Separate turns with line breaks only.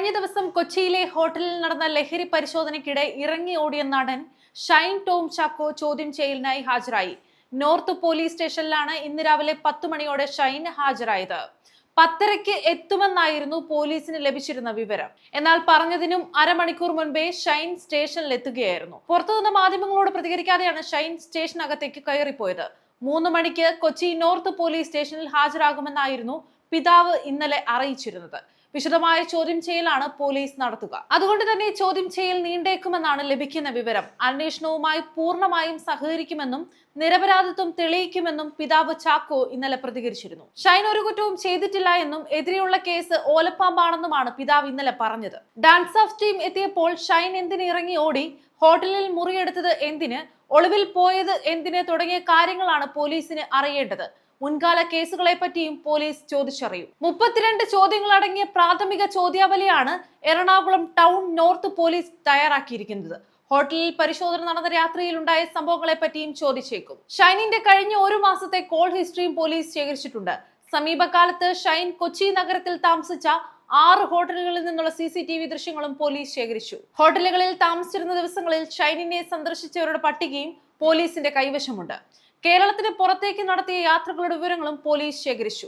കഴിഞ്ഞ ദിവസം കൊച്ചിയിലെ ഹോട്ടലിൽ നടന്ന ലഹരി പരിശോധനയ്ക്കിടെ ഇറങ്ങി ഓടിയ നടൻ ഷൈൻ ടോം ചാക്കോ ചോദ്യം ചെയ്യലിനായി ഹാജരായി. നോർത്ത് പോലീസ് സ്റ്റേഷനിലാണ് ഇന്ന് രാവിലെ 10 മണിയോടെ ഷൈൻ ഹാജരായത്. 10:30 എത്തുമെന്നായിരുന്നു പോലീസിന് ലഭിച്ചിരുന്ന വിവരം. എന്നാൽ പറഞ്ഞതിനും അരമണിക്കൂർ മുൻപേ ഷൈൻ സ്റ്റേഷനിൽ എത്തുകയായിരുന്നു. പുറത്തുനിന്ന മാധ്യമങ്ങളോട് പ്രതികരിക്കാതെയാണ് ഷൈൻ സ്റ്റേഷനകത്തേക്ക് കയറിപ്പോയത്. 3 മണിക്ക് കൊച്ചി നോർത്ത് പോലീസ് സ്റ്റേഷനിൽ ഹാജരാകുമെന്നായിരുന്നു പിതാവ് ഇന്നലെ അറിയിച്ചിരുന്നത്. വിശദമായ ചോദ്യം ചെയ്യലാണ് പോലീസ് നടത്തുക. അതുകൊണ്ട് തന്നെ ചോദ്യം ചെയ്യൽ നീണ്ടേക്കുമെന്നാണ് ലഭിക്കുന്ന വിവരം. അന്വേഷണവുമായി പൂർണ്ണമായും സഹകരിക്കുമെന്നും നിരപരാധിത്വം തെളിയിക്കുമെന്നും പിതാവ് ചാക്കോ ഇന്നലെ പ്രതികരിച്ചിരുന്നു. ഷൈൻ ഒരു കുറ്റവും ചെയ്തിട്ടില്ല എന്നും എതിരെയുള്ള കേസ് ഓലപ്പാമ്പാണെന്നുമാണ് പിതാവ് ഇന്നലെ പറഞ്ഞത്. ഡാൻസ് ഓഫ് ടീം എത്തിയപ്പോൾ ഷൈൻ എന്തിന് ഇറങ്ങി ഓടി, ഹോട്ടലിൽ മുറിയെടുത്തത് എന്തിന്, ഒളിവിൽ പോയത് എന്തിന് തുടങ്ങിയ കാര്യങ്ങളാണ് പോലീസിന് അറിയേണ്ടത്. മുൻകാല കേസുകളെ പറ്റിയും പോലീസ് ചോദിച്ചറിയും. 32 ചോദ്യങ്ങൾ അടങ്ങിയ പ്രാഥമിക ചോദ്യാവലിയാണ് എറണാകുളം ടൗൺ നോർത്ത് പോലീസ് തയ്യാറാക്കിയിരിക്കുന്നത്. ഹോട്ടലിൽ പരിശോധന നടന്ന രാത്രിയിൽ ഉണ്ടായ സംഭവങ്ങളെ പറ്റിയും ചോദിച്ചേക്കും. ഷൈനിന്റെ കഴിഞ്ഞ 1 മാസത്തെ കോൾ ഹിസ്റ്ററിയും പോലീസ് ശേഖരിച്ചിട്ടുണ്ട്. സമീപകാലത്ത് ഷൈൻ കൊച്ചി നഗരത്തിൽ താമസിച്ച 6 ഹോട്ടലുകളിൽ നിന്നുള്ള CCTV ദൃശ്യങ്ങളും പോലീസ് ശേഖരിച്ചു. ഹോട്ടലുകളിൽ താമസിച്ചിരുന്ന ദിവസങ്ങളിൽ ഷൈനിനെ സന്ദർശിച്ചവരുടെ പട്ടികയും പോലീസിന്റെ കൈവശമുണ്ട്. കേരളത്തിന് പുറത്തേക്ക് നടത്തിയ യാത്രകളുടെ വിവരങ്ങളും പോലീസ് ശേഖരിച്ചു.